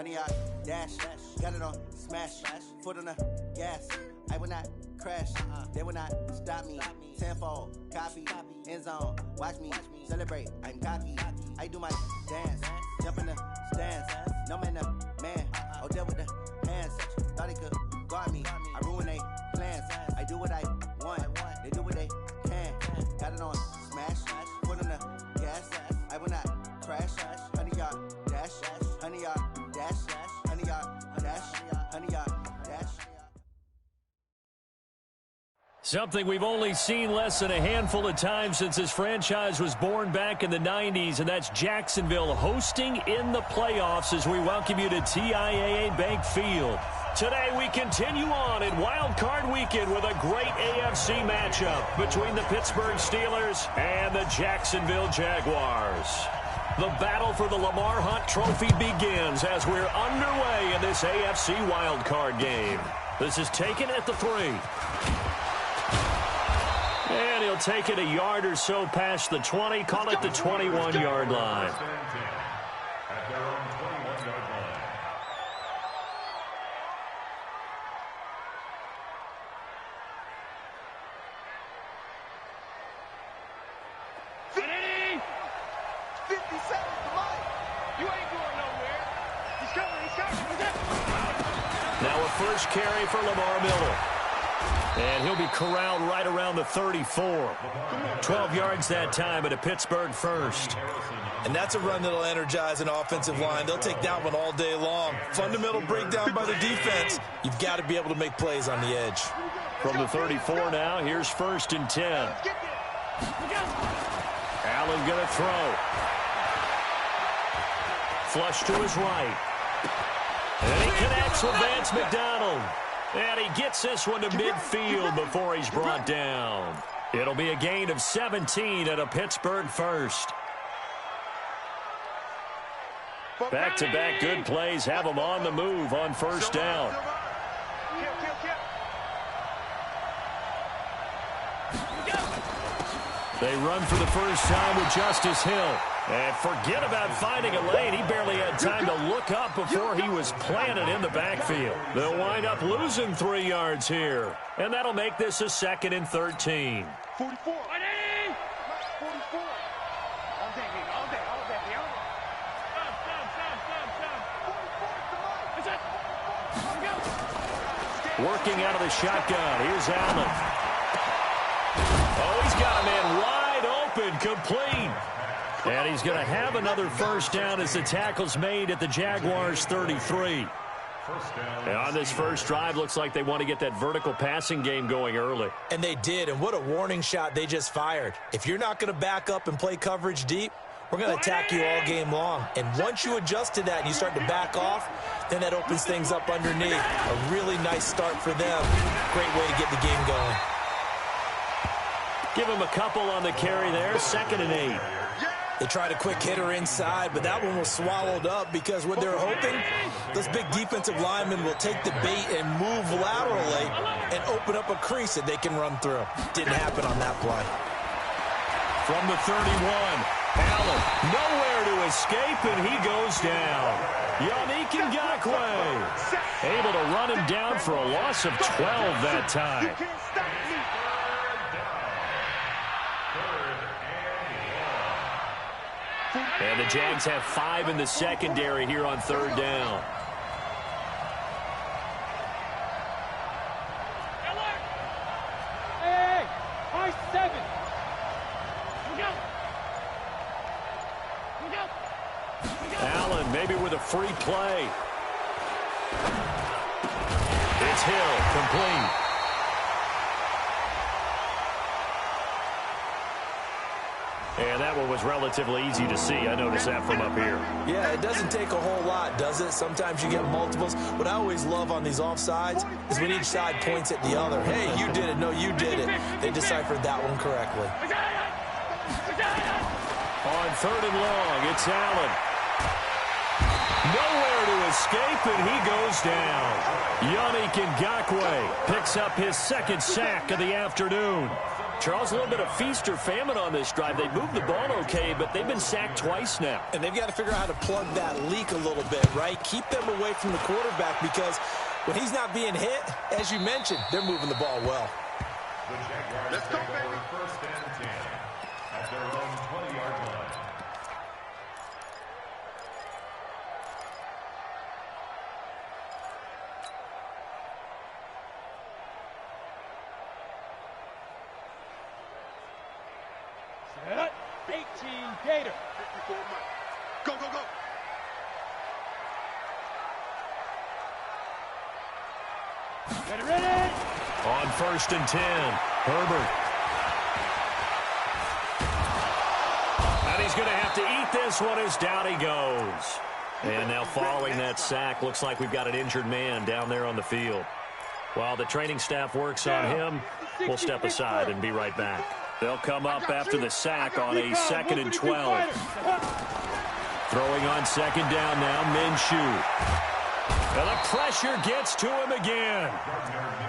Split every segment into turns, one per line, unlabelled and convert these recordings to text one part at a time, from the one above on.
honey yard, dash, got it on, smash, foot on the gas. I will not crash, they will not stop me. Tenfold, copy, end zone, watch me celebrate. I'm cocky, I do my dance, jump in the stands. No man, man, oh, deal with the hands. Thought he could guard me, I ruin they plans. I do what I want, they do what they can. Got it on, smash, foot on the gas. I will not crash, honey yard, dash, honey yard, dash, honey yard, dash, honey yard, dash.
Something we've only seen less than a handful of times since this franchise was born back in the 90s, and that's Jacksonville hosting in the playoffs as we welcome you to TIAA Bank Field. Today we continue on in Wild Card Weekend with a great AFC matchup between the Pittsburgh Steelers and the Jacksonville Jaguars. The battle for the Lamar Hunt Trophy begins as we're underway in this AFC Wild Card game. This is taken at the 3. And he'll take it a yard or so past the 20, call it the 21-yard line. Now a first carry for Lamar Miller. And he'll be corralled right around the 34. 12 yards that time at a Pittsburgh first.
And that's a run that'll energize an offensive line. They'll take that one all day long. Fundamental breakdown by the defense. You've got to be able to make plays on the edge.
From the 34 now, here's 1st and 10. Allen going to throw. Flush to his right. And he connects with Vance McDonald. And he gets this one to midfield before he's brought down. It'll be a gain of 17 at a Pittsburgh first. Back-to-back good plays have them on the move on first down. They run for the first time with Justice Hill. And forget about finding a lane. He barely had time to look up before he was planted in the backfield. They'll wind up losing 3 yards here. And that'll make this a 2nd and 13.
44.
Working out of the shotgun. Here's Allen. Oh, he's got a man wide open, complete. And he's going to have another first down as the tackle's made at the Jaguars' 33. And on this first drive, looks like they want to get that vertical passing game going early.
And they did, and what a warning shot they just fired. If you're not going to back up and play coverage deep, we're going to attack you all game long. And once you adjust to that and you start to back off, then that opens things up underneath. A really nice start for them. Great way to get the game going.
Give him a couple on the carry there, 2nd and 8.
They tried a quick hitter inside, but that one was swallowed up because what they're hoping, this big defensive lineman will take the bait and move laterally and open up a crease that they can run through. Didn't happen on that play.
From the 31, Allen nowhere to escape, and he goes down. Yannick Ngakoue able to run him down for a loss of 12 that time. And the Jags have 5 in the secondary here on 3rd down.
Hey, high 7.
Allen maybe with a free play. It's Hill, complete. And that one was relatively easy to see. I noticed that from up here.
Yeah, it doesn't take a whole lot, does it? Sometimes you get multiples. What I always love on these offsides is when each side points at the other. Hey, you did it. No, you did it. They deciphered that one correctly.
On 3rd and long, it's Allen. Nowhere to escape, and he goes down. Yannick Ngakoue picks up his second sack of the afternoon. Charles, a little bit of feast or famine on this drive. They moved the ball okay, but they've been sacked twice now.
And they've got to figure out how to plug that leak a little bit, right? Keep them away from the quarterback because when he's not being hit, as you mentioned, they're moving the ball well.
Let's go, baby. First and 10 at their own 20-yard line.
Set. 18 Gator.
54 Mike. Go, go, go.
Ready, ready.
On first and 10, Herbert. And he's going to have to eat this one as down he goes. And now following that sack, looks like we've got an injured man down there on the field. While the training staff works on him, we'll step aside and be right back. They'll come up after the sack on a 2nd and 12. Throwing on second down now, Minshew. And the pressure gets to him again.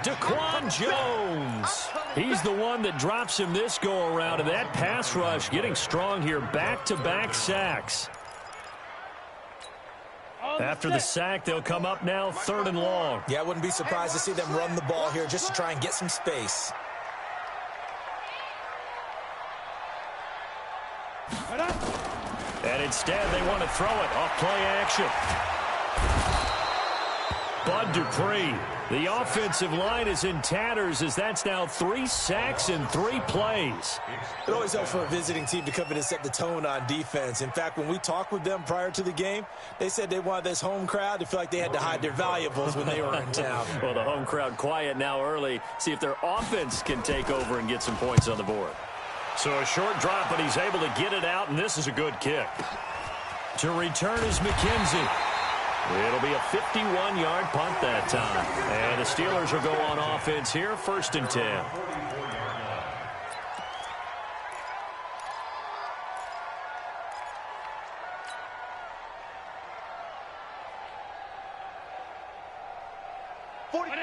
Daquan Jones. He's the one that drops him this go-around. And that pass rush getting strong here. Back-to-back sacks. After the sack, they'll come up now 3rd and long.
Yeah, I wouldn't be surprised to see them run the ball here just to try and get some space.
And instead, they want to throw it off play action. Bud Dupree. The offensive line is in tatters as that's now 3 sacks in 3 plays.
It always helps for a visiting team to come in and set the tone on defense. In fact, when we talked with them prior to the game, they said they wanted this home crowd to feel like they had to hide their valuables when they were in town.
Well, the home crowd quiet now early. See if their offense can take over and get some points on the board. So a short drop, but he's able to get it out, and this is a good kick. To return is McKenzie. It'll be a 51-yard punt that time. And the Steelers will go on offense here, 1st and 10.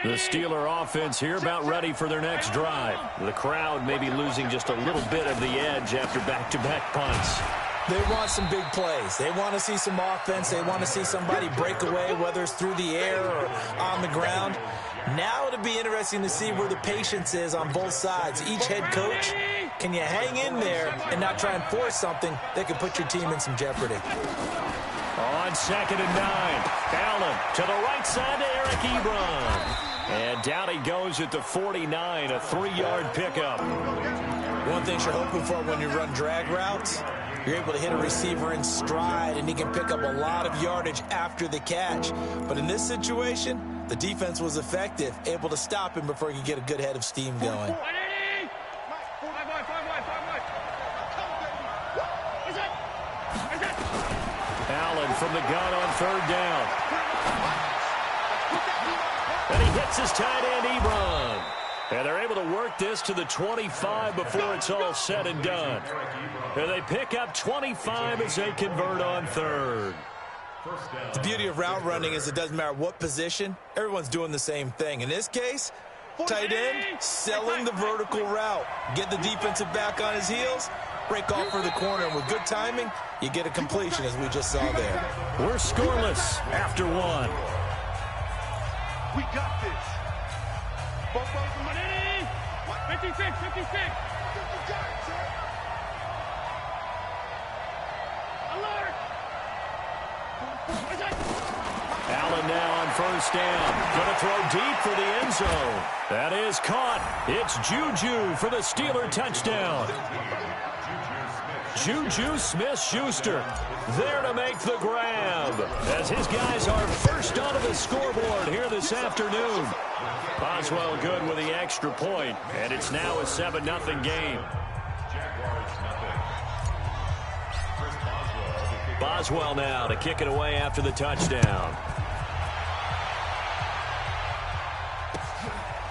The Steeler offense here about ready for their next drive. The crowd may be losing just a little bit of the edge after back-to-back punts.
They want some big plays. They want to see some offense. They want to see somebody break away, whether it's through the air or on the ground. Now it'll be interesting to see where the patience is on both sides. Each head coach, can you hang in there and not try and force something that could put your team in some jeopardy?
On 2nd and 9, Allen to the right side to Eric Ebron. And down he goes at the 49, a 3-yard pickup.
One thing you're hoping for when you run drag routes, you're able to hit a receiver in stride, and he can pick up a lot of yardage after the catch. But in this situation, the defense was effective, able to stop him before he could get a good head of steam going.
Allen from the gun on 3rd down. And he hits his tight end, Ebron. And they're able to work this to the 25 before it's all said and done. And they pick up 25 as they convert on 3rd.
The beauty of route running is it doesn't matter what position, everyone's doing the same thing. In this case, tight end selling the vertical route. Get the defensive back on his heels, break off for the corner, and with good timing, you get a completion as we just saw there.
We're scoreless after 1.
We got this.
56, 56. Alert.
Allen now on 1st down. Going to throw deep for the end zone. That is caught. It's Juju for the Steeler touchdown. Juju Smith-Schuster there to make the grab as his guys are first onto the scoreboard here this afternoon. Boswell good with the extra point, and it's now a 7-0 game. Boswell now to kick it away after the touchdown.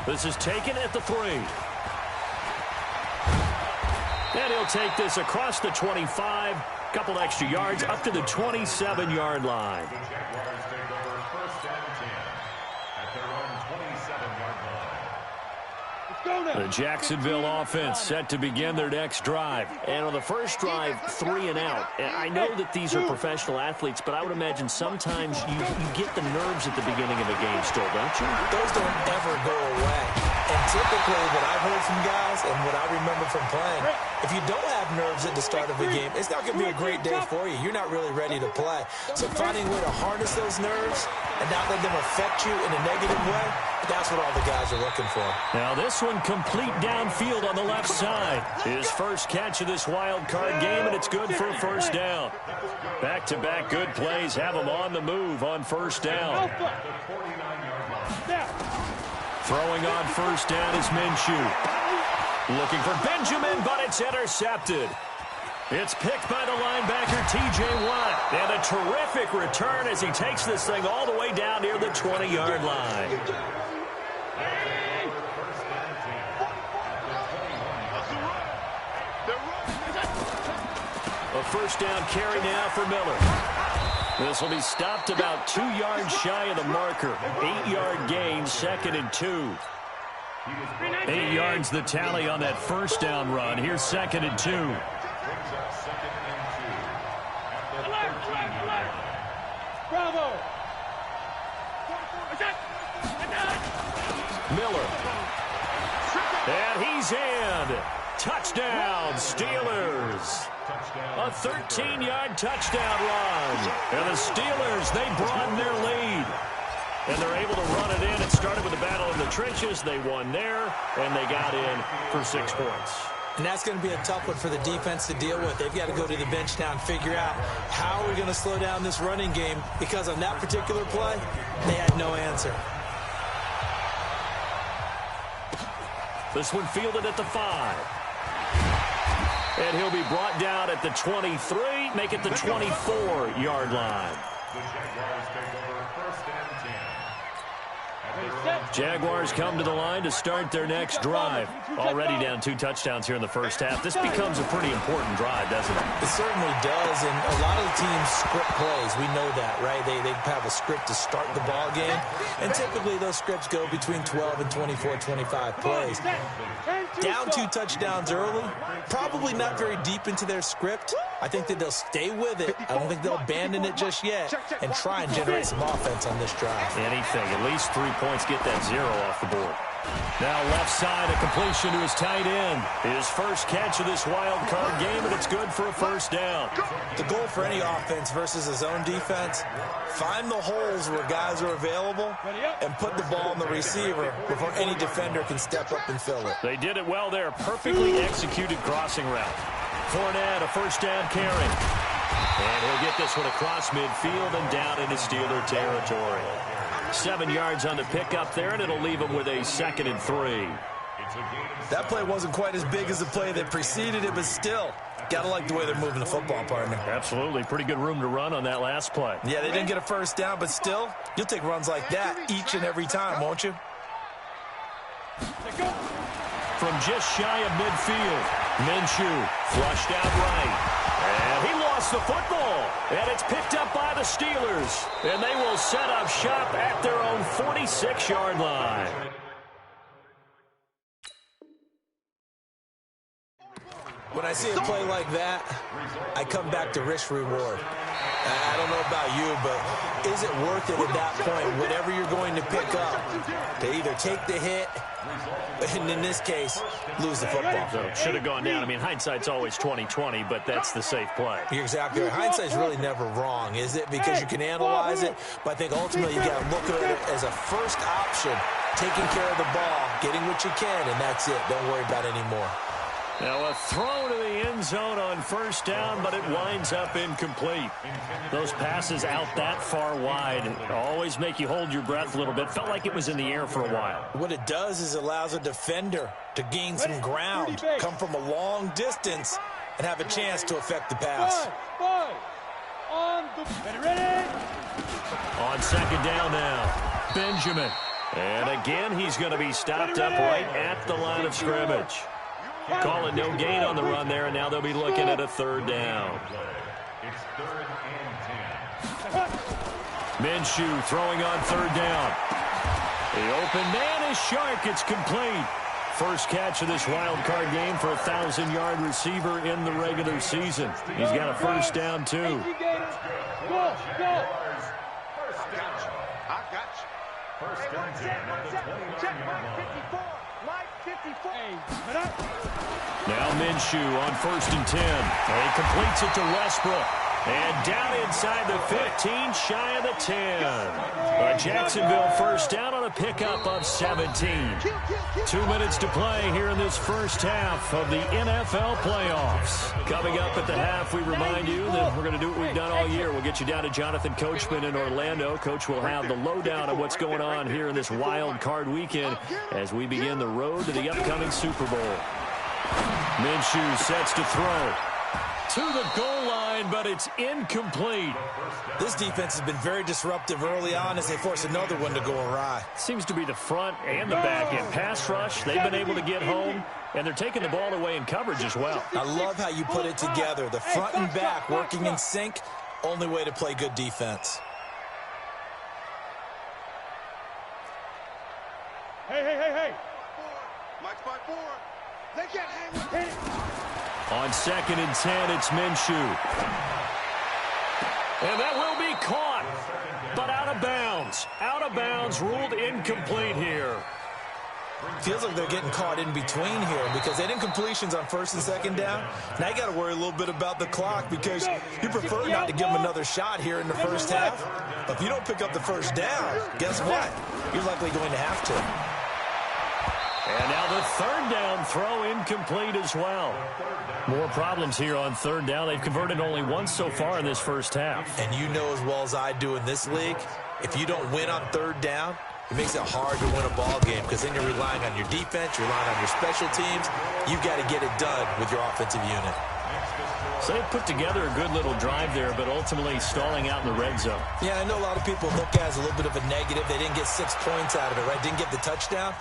This is taken at the 3. And he'll take this across the 25 Couple extra yards up to the 27-yard line.
The Jaguars take over first and 10 at their own 27-yard line.
The Jacksonville offense set to begin their next drive. And on the first drive, 3 and out. And I know that these are professional athletes, but I would imagine sometimes you get the nerves at the beginning of a game still, don't you?
Those don't ever go away. And typically what I've heard from guys and what I remember from playing, if you don't have nerves at the start of a game, it's not going to be a great day for you. You're not really ready to play. So finding a way to harness those nerves and not let them affect you in a negative way, that's what all the guys are looking for.
Now this one complete downfield on the left side. His first catch of this wild card game, and it's good for a first down. Back-to-back good plays have him on the move on first down. Throwing on first down is Minshew. Looking for Benjamin, but it's intercepted. It's picked by the linebacker, T.J. Watt. And a terrific return as he takes this thing all the way down near the 20-yard line. A first down carry now for Miller. This will be stopped about 2 yards shy of the marker. 8-yard gain, 2nd and 2. 8 yards the tally on that first down run. Here's 2nd and 2.
Bravo!
Miller. And he's in. Touchdown, Steelers. A 13-yard touchdown run. And the Steelers, they broaden their lead. And they're able to run it in. It started with a battle in the trenches. They won there, and they got in for 6 points.
And that's going to be a tough one for the defense to deal with. They've got to go to the bench now and figure out how we're going to slow down this running game, because on that particular play, they had no answer.
This one fielded at the 5. And he'll be brought down at the 23, make it the 24-yard line.
The Jaguars take over first and 10.
Jaguars come to the line to start their next drive. Already down 2 touchdowns here in the first half. This becomes a pretty important drive, doesn't it?
It certainly does, and a lot of the teams script plays. We know that, right? They have a script to start the ball game, and typically those scripts go between 12 and 24, 25 plays. Down 2 touchdowns early, probably not very deep into their script. I think that they'll stay with it. I don't think they'll abandon it just yet and try and generate some offense on this drive.
Anything, at least 3 points, get that 0 off the board. Now left side, a completion to his tight end. His first catch of this wild card game, and it's good for a first down.
The goal for any offense versus a zone defense, find the holes where guys are available and put the ball on the receiver before any defender can step up and fill it.
They did it well there. Perfectly executed crossing route. Fournette, a first down carry. And he'll get this one across midfield and down into Steeler territory. 7 yards on the pickup there, and it'll leave him with a 2nd and 3.
That play wasn't quite as big as the play that preceded it, but still, gotta like the way they're moving the football, partner.
Absolutely. Pretty good room to run on that last play.
Yeah, they didn't get a first down, but still, you'll take runs like that each and every time, won't you?
From just shy of midfield, Minshew flushed out right. And he lost the football. And it's picked up by the Steelers. And they will set up shop at their own 46-yard line.
When I see a play like that, I come back to risk-reward. I don't know about you, but is it worth it at that point, whatever you're going to pick up, to either take the hit, and in this case, lose the football?
So should have gone down. I mean, hindsight's always 20/20, but that's the safe play.
You're exactly right. Hindsight's really never wrong, is it? Because you can analyze it, but I think ultimately you got to look at it as a first option, taking care of the ball, getting what you can, and that's it. Don't worry about it anymore.
Now a throw to the end zone on first down, but it winds up incomplete. Those passes out that far wide always make you hold your breath a little bit. Felt like it was in the air for a while.
What it does is it allows a defender to gain some ground, come from a long distance, and have a chance to affect the pass.
On second down now, Benjamin. And again, he's going to be stopped up right at the line of scrimmage. Call it no gain on the run there, and now they'll be looking at a 3rd down.
It's 3rd and 10.
Minshew throwing on 3rd down. The open man is Shark. It's complete. First catch of this wild card game for a 1,000-yard receiver in the regular season. He's got a first down, too.
Go, go.
I got you. First and 10 at the 29-yard line.
Now Minshew on 1st and 10. And he completes it to Westbrook. And down inside the 15, shy of the 10. A Jacksonville first down on a pickup of 17. 2 minutes to play here in this first half of the NFL playoffs. Coming up at the half, we remind you that we're going to do what we've done all year. We'll get you down to Jonathan Coachman in Orlando. Coach will have the lowdown of what's going on here in this wild card weekend as we begin the road to the upcoming Super Bowl. Minshew sets to throw. To the goal line, but it's incomplete.
This defense has been very disruptive early on as they force another one to go awry.
Seems to be the front and the back end. Pass rush, they've been able to get home, and they're taking the ball away in coverage as well.
I love how you put it together. The front and back working in sync, only way to play good defense.
Hey.
Mike's by 4. They can't hang with it.
On 2nd and 10, it's Minshew. And that will be caught, but out of bounds. Out of bounds, ruled incomplete here.
Feels like they're getting caught in between here because they didn't completions on 1st and 2nd down. Now you got to worry a little bit about the clock because you prefer not to give them another shot here in the first half. But if you don't pick up the first down, guess what? You're likely going to have to.
And now the 3rd down throw incomplete as well. More problems here on 3rd down. They've converted only once so far in this first half.
And you know as well as I do in this league, if you don't win on 3rd down, it makes it hard to win a ball game because then you're relying on your defense, you're relying on your special teams. You've got to get it done with your offensive unit.
So they put together a good little drive there, but ultimately stalling out in the red zone.
Yeah, I know a lot of people look at it as a little bit of a negative. They didn't get 6 points out of it, right? Didn't get the touchdown.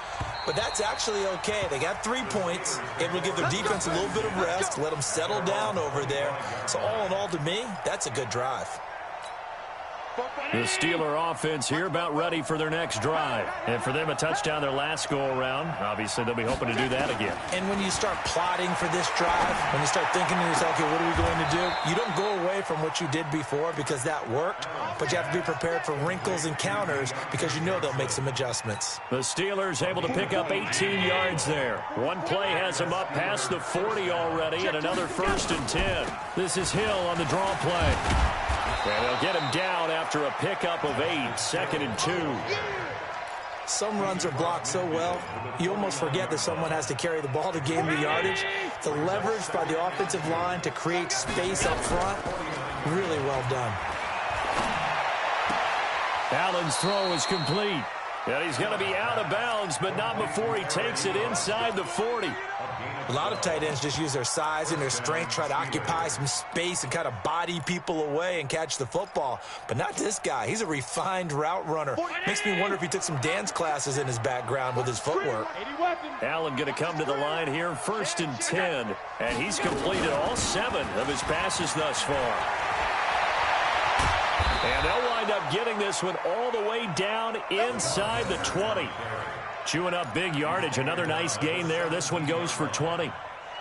But that's actually okay. They got 3 points. Able to give their defense a little bit of rest, let them settle down over there. So all in all, to me, that's a good drive.
The Steeler offense here about ready for their next drive. And for them, a touchdown their last go-around. Obviously, they'll be hoping to do that again.
And when you start plotting for this drive, when you start thinking to yourself, okay, what are we going to do? You don't go away from what you did before because that worked, but you have to be prepared for wrinkles and counters because you know they'll make some adjustments.
The Steelers able to pick up 18 yards there. One play has them up past the 40 already, and another 1st and 10. This is Hill on the draw play. And they'll get him down after a pickup of 8, 2nd and 2.
Some runs are blocked so well, you almost forget that someone has to carry the ball to gain the yardage. The leverage by the offensive line to create space up front, really well done.
Allen's throw is complete. And he's going to be out of bounds, but not before he takes it inside the 40.
A lot of tight ends just use their size and their strength, try to occupy some space and kind of body people away and catch the football. But not this guy. He's a refined route runner. Makes me wonder if he took some dance classes in his background with his footwork.
Allen going to come to the line here, 1st and 10. And he's completed all 7 of his passes thus far. And they'll wind up getting this one all the way down inside the 20. Chewing up big yardage. Another nice gain there. This one goes for 20.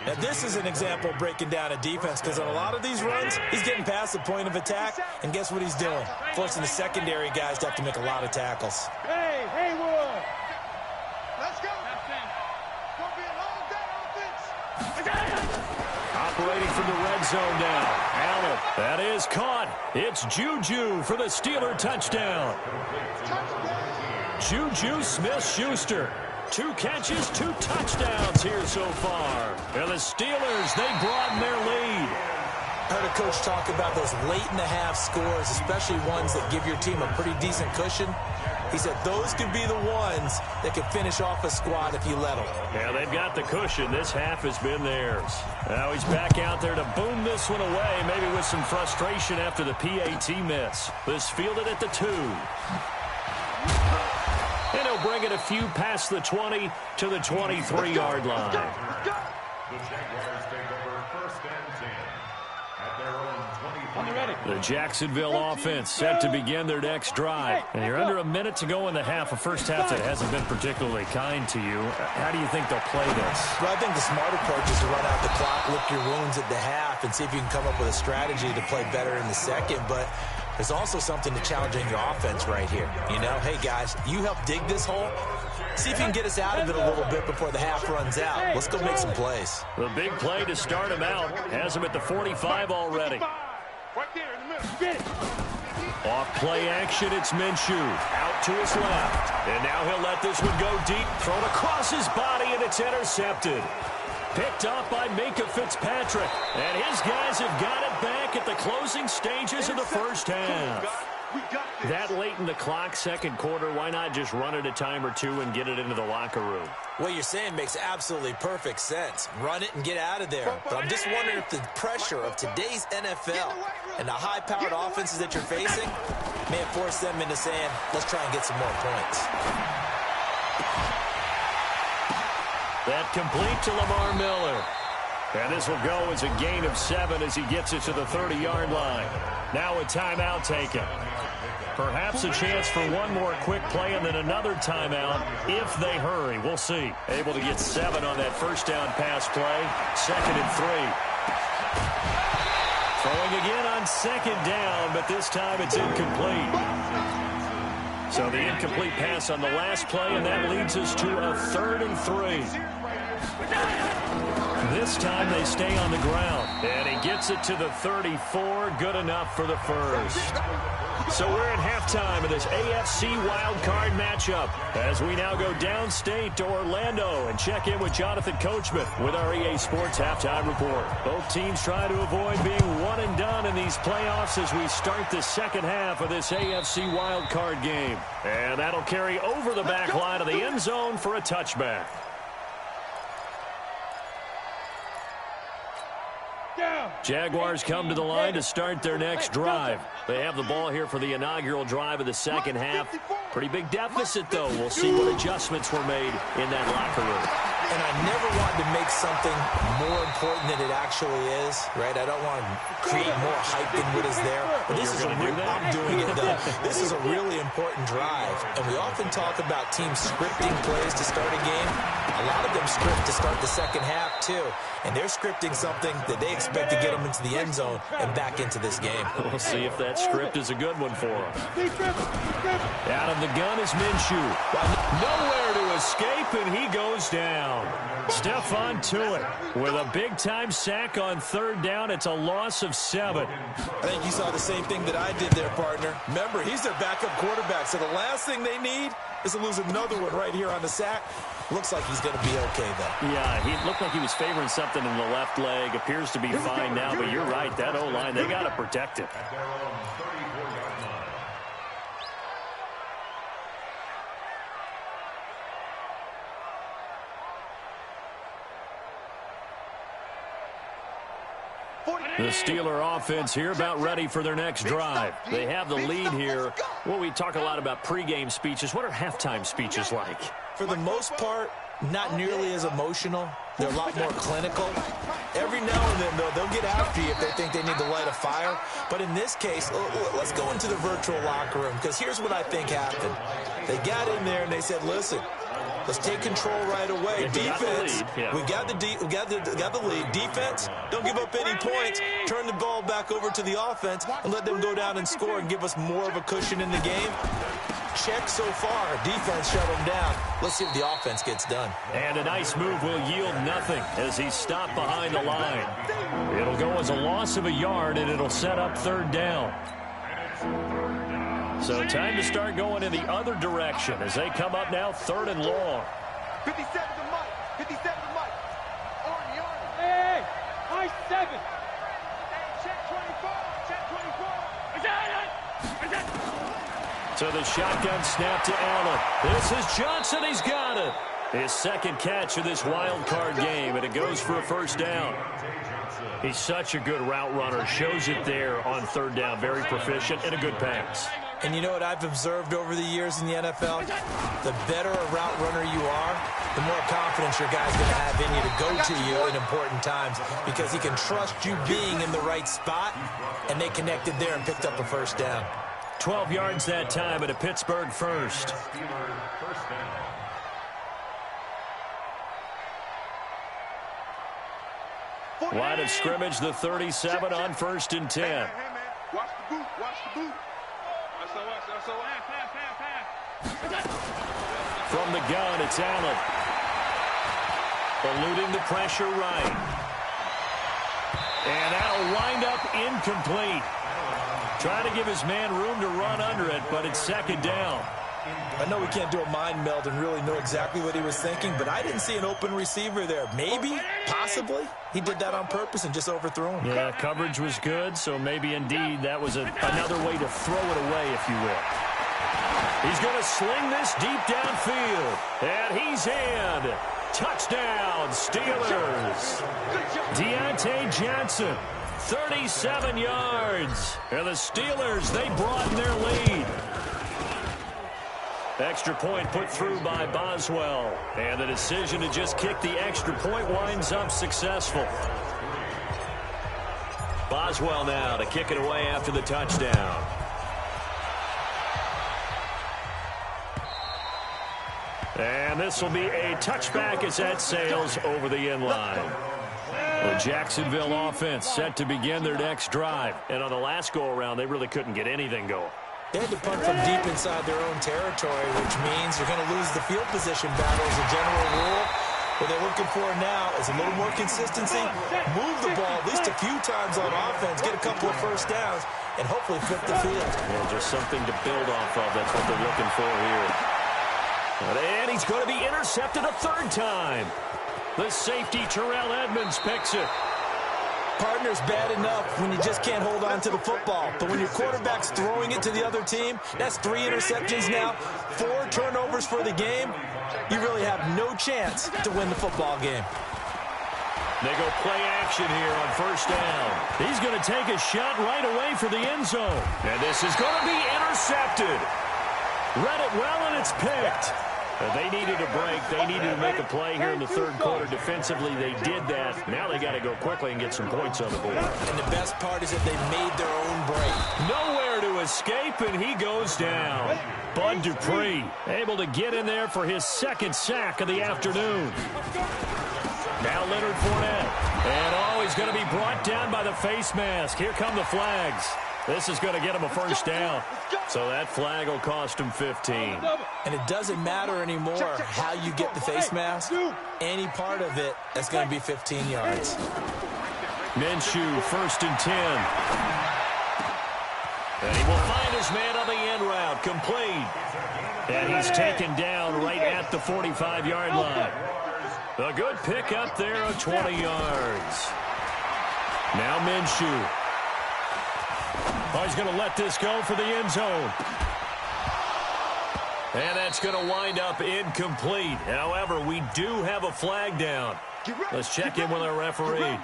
Now, this is an example of breaking down a defense because on a lot of these runs, he's getting past the point of attack, and guess what he's doing? Forcing the secondary guys to have to make a lot of tackles.
Hey, Haywood!
Let's go! Gonna be a long day, offense!
Operating from the red zone now. Allen, that is caught. It's Juju for the Steeler touchdown. Juju Smith-Schuster. 2 catches, 2 touchdowns here so far. And the Steelers, they broaden their lead.
I heard a coach talk about those late-in-the-half scores, especially ones that give your team a pretty decent cushion. He said those could be the ones that could finish off a squad if you let them.
Yeah, they've got the cushion. This half has been theirs. Now he's back out there to boom this one away, maybe with some frustration after the PAT miss. This fielded at the 2. And he'll bring it a few past the 20 to the 23-yard line.
The Jaguars take over 1st and 10 at their own 23.
The Jacksonville offense set to begin their next drive. And you're under a minute to go in the half, a first half that hasn't been particularly kind to you. How do you think they'll play this?
Well, I think the smart approach is to run out the clock, lick your wounds at the half, and see if you can come up with a strategy to play better in the second. But there's also something to challenging your offense right here. You know, hey, guys, you help dig this hole. See if you can get us out of it a little bit before the half runs out. Let's go make some plays.
The big play to start him out has him at the 45 already.
Right there in the middle. Get it.
Off play action, it's Minshew. Out to his left. And now he'll let this one go deep. Thrown across his body, and it's intercepted. Picked up by Minka Fitzpatrick. And his guys have got it back at the closing stages of the first half. That late in the clock, second quarter, why not just run it a time or two and get it into the locker room?
What you're saying makes absolutely perfect sense. Run it and get out of there. But I'm just wondering if the pressure of today's NFL and the high-powered offenses that you're facing may have forced them into saying, let's try and get some more points.
That complete to Lamar Miller. And this will go as a gain of 7 as he gets it to the 30-yard line. Now a timeout taken. Perhaps a chance for one more quick play and then another timeout if they hurry. We'll see. Able to get 7 on that first down pass play. 2nd and 3. Throwing again on 2nd down, but this time it's incomplete. So the incomplete pass on the last play, and that leads us to a 3rd and 3. This time they stay on the ground. And he gets it to the 34. Good enough for the first. So we're at halftime of this AFC wildcard matchup as we now go downstate to Orlando and check in with Jonathan Coachman with our EA Sports Halftime Report. Both teams try to avoid being one and done in these playoffs as we start the second half of this AFC wildcard game. And that'll carry over the back line of the end zone for a touchback. Jaguars come to the line to start their next drive. They have the ball here for the inaugural drive of the second half. Pretty big deficit, though. We'll see what adjustments were made in that locker room.
And I never wanted to make something more important than it actually is, right? I don't want to create more hype than what is there. But this is I'm doing it, though. This is a really important drive. And we often talk about teams scripting plays to start a game. A lot of them script to start the second half, too. And they're scripting something that they expect to get them into the end zone and back into this game.
We'll see if that script is a good one for them. Out of the gun is Minshew. Nowhere to escape, and he goes down. Stephon Tuitt with a big-time sack on 3rd down. It's a loss of 7.
I think you saw the same thing that I did there, partner. Remember, he's their backup quarterback, so the last thing they need is to lose another one right here on the sack. Looks like he's going to be okay, though.
Yeah, he looked like he was favoring something in the left leg. Appears to be fine now, but you're right. That O-line, they got to protect it. The Steeler offense here about ready for their next drive. They have the lead here. Well, we talk a lot about pregame speeches. What are halftime speeches like?
For the most part, not nearly as emotional. They're a lot more clinical. Every now and then, though, they'll get after you if they think they need to light a fire. But in this case, let's go into the virtual locker room, because here's what I think happened. They got in there and they said, listen, let's take control right away. Defense, we got the lead. Defense, don't give up any points. Turn the ball back over to the offense and let them go down and score and give us more of a cushion in the game. Check so far. Defense shut him down. Let's see if the offense gets done.
And a nice move will yield nothing as he's stopped behind the line. It'll go as a loss of a yard, and it'll set up 3rd down. So time to start going in the other direction as they come up now 3rd and long.
57 to Mike. 57 to Mike. Arnie.
Hey, high 7.
Check 24. Check 24.
So the shotgun snap to Allen. This is Johnson. He's got it. His second catch of this wild card game, and it goes for a 1st down. He's such a good route runner. Shows it there on 3rd down. Very proficient and a good pass.
And you know what I've observed over the years in the NFL? The better a route runner you are, the more confidence your guy's going to have in you to go to you in important times because he can trust you being in the right spot, and they connected there and picked up a first down.
12 yards that time at a Pittsburgh first. Line of scrimmage, the 37 on 1st and 10.
Hey, man. Watch the boot. Watch the boot.
From the gun, it's Allen. Eluding the pressure right. And that'll wind up incomplete. Trying to give his man room to run under it, but it's 2nd down.
I know we can't do a mind meld and really know exactly what he was thinking, but I didn't see an open receiver there. Maybe, possibly, he did that on purpose and just overthrew him.
Yeah, coverage was good, so maybe indeed that was another way to throw it away, if you will. He's going to sling this deep downfield, and he's in. Touchdown, Steelers. Deontay Johnson, 37 yards. And the Steelers, they broaden their lead. Extra point put through by Boswell. And the decision to just kick the extra point winds up successful. Boswell now to kick it away after the touchdown. And this will be a touchback as that sails over the end line. The Jacksonville offense set to begin their next drive. And on the last go-around, they really couldn't get anything going.
They had to punt from deep inside their own territory, which means you're going to lose the field position battle as a general rule. What they're looking for now is a little more consistency, move the ball at least a few times on offense, get a couple of first downs, and hopefully flip the field.
Yeah, just something to build off of. That's what they're looking for here. And he's going to be intercepted a 3rd time. The safety, Terrell Edmonds, picks it.
Partner's bad enough when you just can't hold on to the football. But when your quarterback's throwing it to the other team, that's 3 interceptions now, 4 turnovers for the game. You really have no chance to win the football game.
They go play action here on 1st down. He's going to take a shot right away for the end zone. And this is going to be intercepted. Read it well, and it's picked. They needed a break. They needed to make a play here in the 3rd quarter. Defensively, they did that. Now they got to go quickly and get some points on the board.
And the best part is that they made their own break.
Nowhere to escape, and he goes down. Bud Dupree able to get in there for his 2nd sack of the afternoon. Now Leonard Fournette. And, he's going to be brought down by the face mask. Here come the flags. This is going to get him a 1st down. So that flag will cost him 15.
And it doesn't matter anymore how you get the face mask. Any part of it, that's going to be 15 yards.
Minshew, 1st and 10. And he will find his man on the end route, complete. And he's taken down right at the 45-yard line. A good pick up there of 20 yards. Now Minshew. He's going to let this go for the end zone. And that's going to wind up incomplete. However, we do have a flag down. Let's check in with our referee.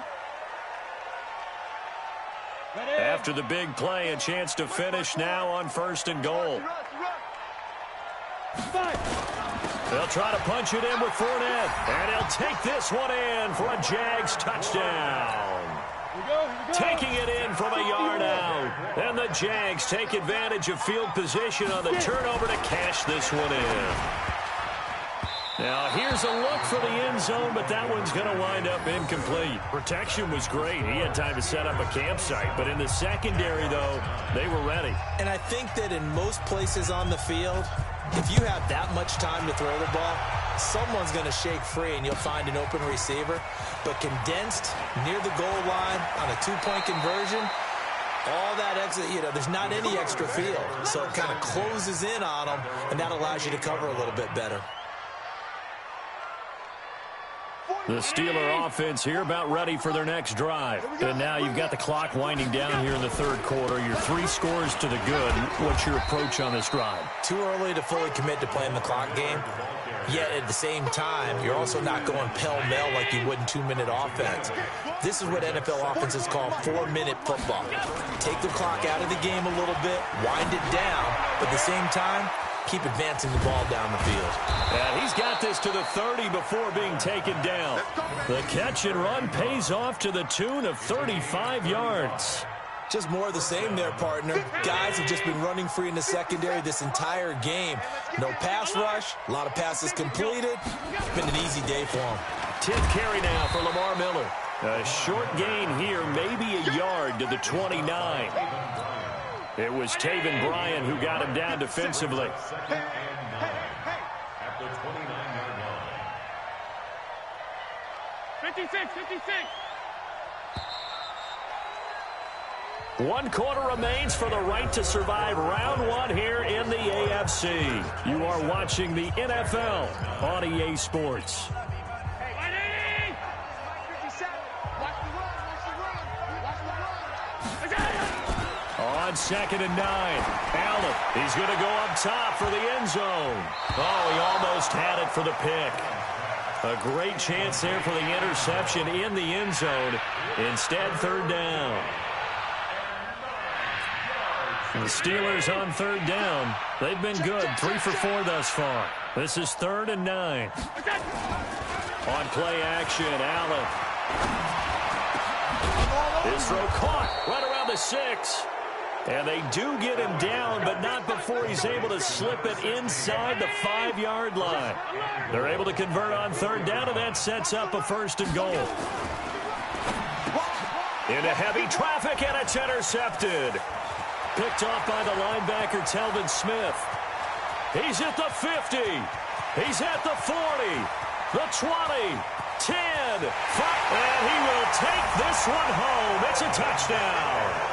After the big play, a chance to finish now on 1st and goal. They'll try to punch it in with Fournette. And he'll take this one in for a Jags touchdown. Taking it in from a yard out. And the Jags take advantage of field position on the turnover to cash this one in. Now, here's a look for the end zone, but that one's going to wind up incomplete. Protection was great. He had time to set up a campsite. But in the secondary, though, they were ready.
And I think that in most places on the field, if you have that much time to throw the ball, someone's going to shake free and you'll find an open receiver. But condensed near the goal line on a 2-point conversion, all that exit, there's not any extra field. So it kind of closes in on them, and that allows you to cover a little bit better.
The Steeler offense here about ready for their next drive. And now you've got the clock winding down here in the 3rd quarter. Your 3 scores to the good. What's your approach on this drive?
Too early to fully commit to playing the clock game. Yet at the same time, you're also not going pell-mell like you would in 2-minute offense. This is what NFL offenses call 4-minute football. Take the clock out of the game a little bit, wind it down, but at the same time, keep advancing the ball down the field.
And he's got this to the 30 before being taken down. The catch and run pays off to the tune of 35 yards.
Just more of the same there, partner. Guys have just been running free in the secondary this entire game. No pass rush, a lot of passes completed. It's been an easy day for them.
10th carry now for Lamar Miller. A short gain here, maybe a yard to the 29. It was Taven Bryan who got him down defensively.
At the 29-yard line.
56.
1 quarter remains for the right to survive round 1 here in the AFC. You are watching the NFL on EA Sports. On 2nd and 9, Allen, he's going to go up top for the end zone. Oh, he almost had it for the pick. A great chance there for the interception in the end zone. Instead, 3rd down. The Steelers on 3rd down. They've been good, 3 for 4 thus far. This is 3rd and 9. On play action, Allen. His throw caught right around the 6. And they do get him down, but not before he's able to slip it inside the 5-yard line. They're able to convert on 3rd down, and that sets up a 1st and goal. Into heavy traffic, and it's intercepted. Picked off by the linebacker, Telvin Smith. He's at the 50. He's at the 40. The 20. 10. 5. And he will take this one home. It's a touchdown.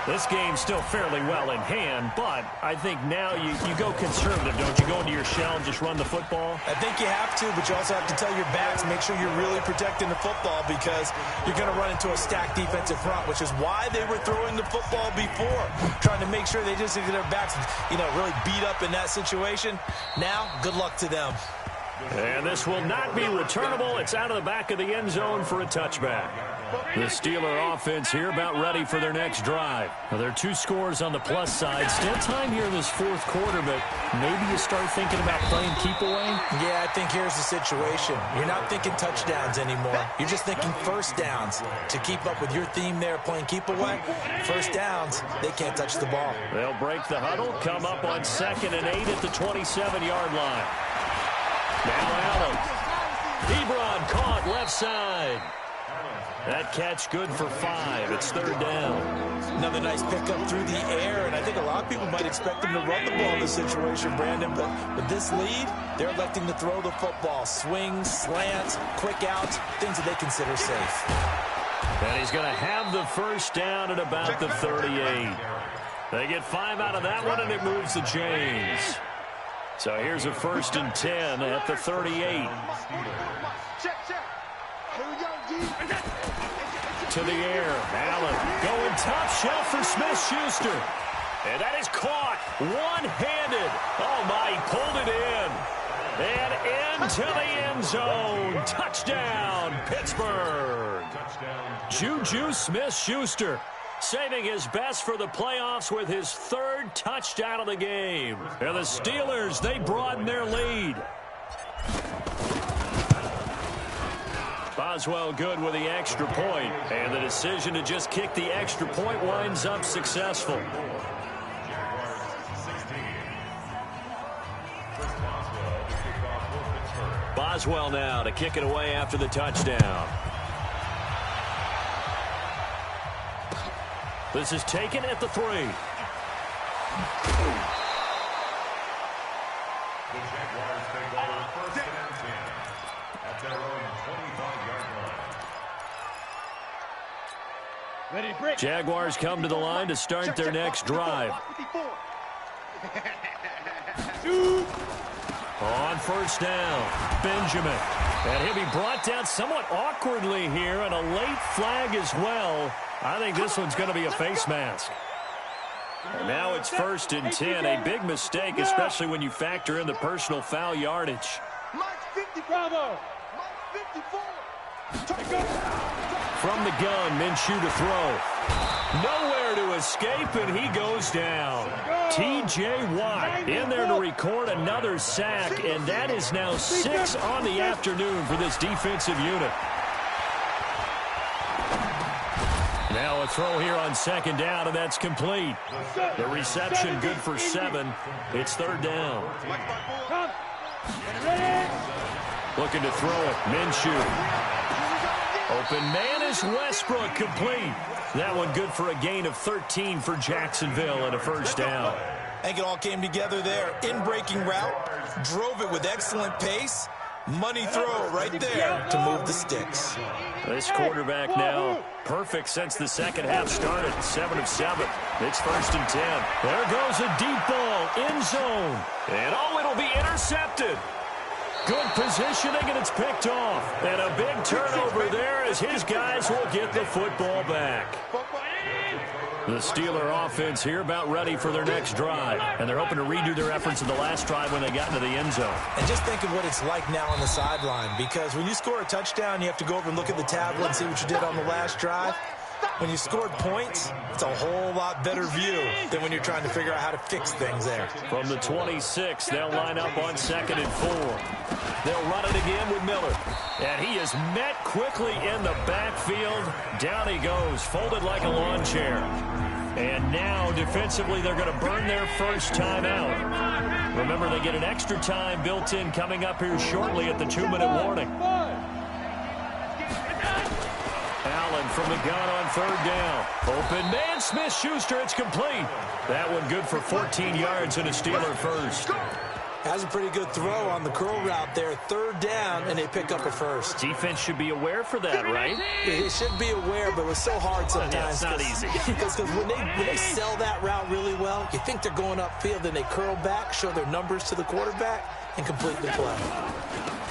This game's still fairly well in hand, but I think now you go conservative, don't you? Go into your shell and just run the football?
I think you have to, but you also have to tell your backs, make sure you're really protecting the football because you're going to run into a stacked defensive front, which is why they were throwing the football before, trying to make sure they just get their backs, really beat up in that situation. Now, good luck to them.
And this will not be returnable. It's out of the back of the end zone for a touchback. The Steeler offense here about ready for their next drive. Now, there are 2 scores on the plus side. Still time here in this 4th quarter, but maybe you start thinking about playing keep away?
Yeah, I think here's the situation. You're not thinking touchdowns anymore. You're just thinking 1st downs. To keep up with your theme there, playing keep away, 1st downs, they can't touch the ball.
They'll break the huddle, come up on 2nd and 8 at the 27-yard line. Now Allen. Ebron caught left side. That catch good for 5. It's 3rd down.
Another nice pickup through the air, and I think a lot of people might expect them to run the ball in this situation, Brandon, but with this lead, they're electing to throw the football. Swings, slants, quick outs, things that they consider safe.
And he's going to have the 1st down at about the 38. They get 5 out of that one, and it moves the chains. So here's a 1st and 10 at the 38. To the air, Allen going top shelf for Smith-Schuster. And that is caught one-handed. Oh, my, he pulled it in. And into the end zone. Touchdown, Pittsburgh. Juju Smith-Schuster saving his best for the playoffs with his 3rd touchdown of the game. And the Steelers, they broaden their lead. Boswell good with the extra point, and the decision to just kick the extra point winds up successful. Boswell now to kick it away after the touchdown. This is taken at the 3.
The Jaguars take over 1st and 10 at their own 25-yard line.
Jaguars come to the line to start their next drive. On 1st down, Benjamin. And he'll be brought down somewhat awkwardly here, and a late flag as well. I think this one's going to be a face mask. And now it's 1st and 10. A big mistake, especially when you factor in the personal foul yardage.
Bravo.
From the gun, Minshew to throw. Nowhere to escape, and he goes down. T.J. Watt in there to record another sack, and that is now 6 on the afternoon for this defensive unit. Now a throw here on 2nd down, and that's complete. The reception good for 7. It's 3rd down. Looking to throw it. Minshew. Open man is Westbrook, complete. That one good for a gain of 13 for Jacksonville and a 1st down.
I think it all came together there. In-breaking route, drove it with excellent pace. Money throw right there to move the sticks.
This quarterback now perfect since the second half started. 7 of 7. It's 1st and 10. There goes a deep ball, end zone. And it'll be intercepted. Good positioning, and it's picked off. And a big turnover there as his guys will get the football back. The Steeler offense here about ready for their next drive. And they're hoping to redo their efforts in the last drive when they got into the end zone.
And just think of what it's like now on the sideline. Because when you score a touchdown, you have to go over and look at the tablet and see what you did on the last drive. When you scored points, it's a whole lot better view than when you're trying to figure out how to fix things there.
From the 26, they'll line up on 2nd and 4. They'll run it again with Miller. And he is met quickly in the backfield. Down he goes, folded like a lawn chair. And now, defensively, they're going to burn their first time out. Remember, they get an extra time built in coming up here shortly at the 2-minute warning. Allen from the gun on 3rd down. Open man, Smith-Schuster, it's complete. That one good for 14 yards and a Steeler first.
Has a pretty good throw on the curl route there. 3rd down, and they pick up a first.
Defense should be aware for that, right?
They should be aware, but it's so hard sometimes.
Yeah, it's not easy.
Because when they sell that route really well, you think they're going upfield, then they curl back, show their numbers to the quarterback, and complete the play.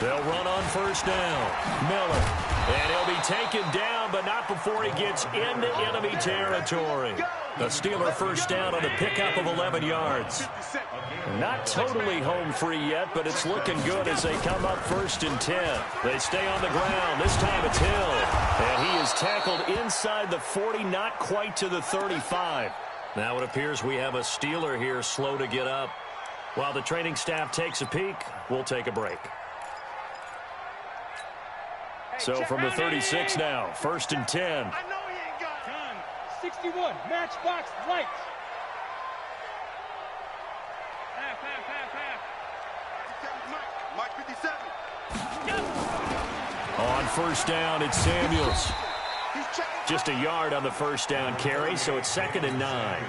They'll run on 1st down. Miller. And he'll be taken down, but not before he gets into enemy territory. The Steeler 1st down on a pickup of 11 yards. Not totally home free yet, but it's looking good as they come up 1st and 10. They stay on the ground. This time it's Hill. And he is tackled inside the 40, not quite to the 35. Now it appears we have a Steeler here slow to get up. While the training staff takes a peek, we'll take a break. So from the 36 now, 1st and 10.
I know he ain't got time. 61, matchbox lights.
Mike 57.
On 1st down, it's Samuels. Just a yard on the 1st down carry, so it's 2nd and 9.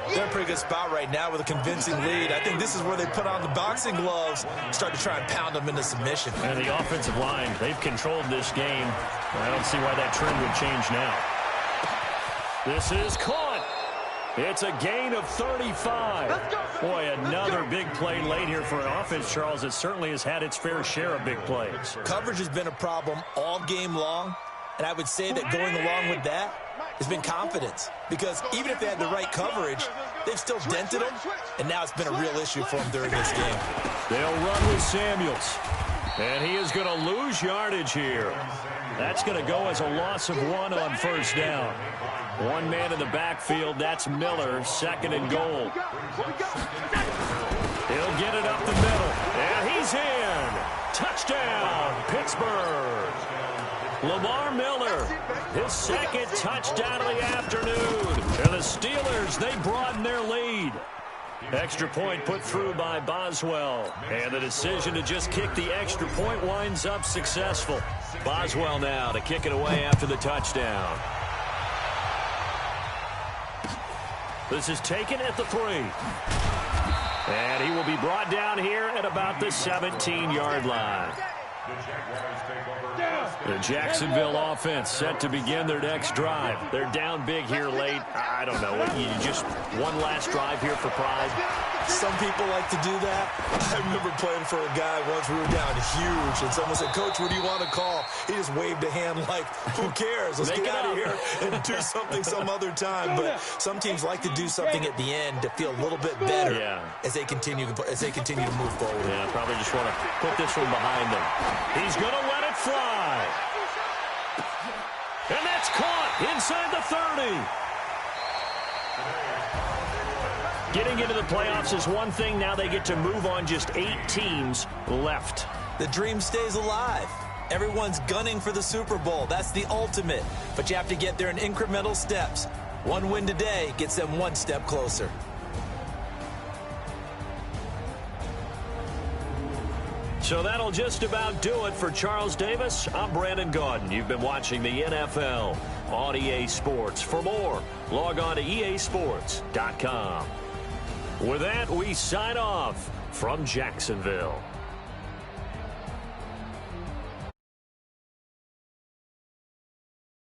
They're in a pretty good spot right now with a convincing lead. I think this is where they put on the boxing gloves, start to try and pound them into submission.
And the offensive line, they've controlled this game. I don't see why that trend would change now. This is caught. It's a gain of 35. Boy, another big play late here for an offense, Charles. It certainly has had its fair share of big plays.
Coverage has been a problem all game long, and I would say that going along with that has been confidence. Because even if they had the right coverage, they've still dented them, and now it's been a real issue for them during this game.
They'll run with Samuels. And he is going to lose yardage here. That's going to go as a loss of 1 on 1st down. One man in the backfield, that's Miller, 2nd and goal. He'll get it up the middle, and he's in. Touchdown, Pittsburgh. Lamar Miller, his 2nd touchdown of the afternoon. And the Steelers, they broaden their lead. Extra point put through by Boswell. And the decision to just kick the extra point winds up successful. Boswell now to kick it away after the touchdown. This is taken at the 3. And he will be brought down here at about the 17-yard line. The Jacksonville offense set to begin their next drive. They're down big here late. I don't know. You just one last drive here for pride.
Some people like to do that. I remember playing for a guy once. We were down huge, and someone said, "Coach, what do you want to call?" He just waved a hand like, "Who cares? Let's get out of here and do something some other time." But some teams like to do something at the end to feel a little bit better as they continue to move forward.
Yeah, probably just want to put this one behind them. He's going to let it fly. And that's caught inside the 30. Getting into the playoffs is one thing. Now they get to move on. Just 8 teams left.
The dream stays alive. Everyone's gunning for the Super Bowl. That's the ultimate. But you have to get there in incremental steps. One win today gets them one step closer.
So that'll just about do it for Charles Davis. I'm Brandon Gaudin. You've been watching the NFL on EA Sports. For more, log on to easports.com. With that, we sign off from Jacksonville.